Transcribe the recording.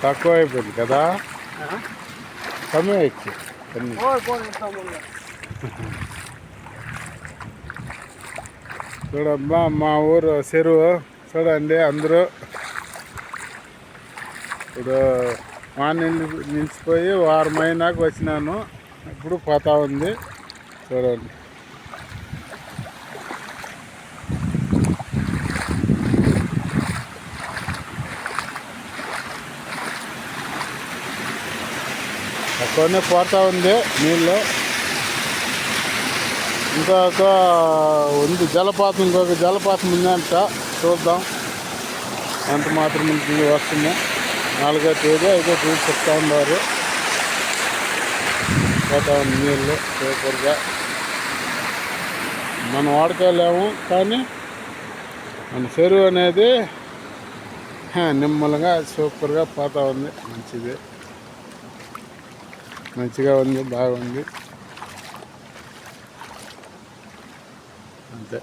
తక్కువ అయిపోయింది కదా, కమ్మే ఇచ్చి అన్నీ. చూడమ్మా మా ఊరు చెరువు చూడండి అందరూ. ఇప్పుడు మార్నింగ్ నిలిచిపోయి వారం అయినాక వచ్చినాను, ఇప్పుడు పోతా ఉంది చూడండి. తక్కువనే పోతా ఉంది నీళ్ళు. ఇంకొక ఉంది జలపాతం, ఇంకొక జలపాతం ఉందంట, చూద్దాం ఎంత మాత్రం వస్తుంది. 4వ తేదీ 5వ తేదీ చెప్తా ఉన్నారు. పోతా ఉంది నీళ్ళు సూపర్గా. మనం వాడుకోలేము కానీ మన చెరువు అనేది నిమ్మలంగా సూపర్గా పోతా ఉంది. మంచిగా ఉంది, బాగుంది అంతే.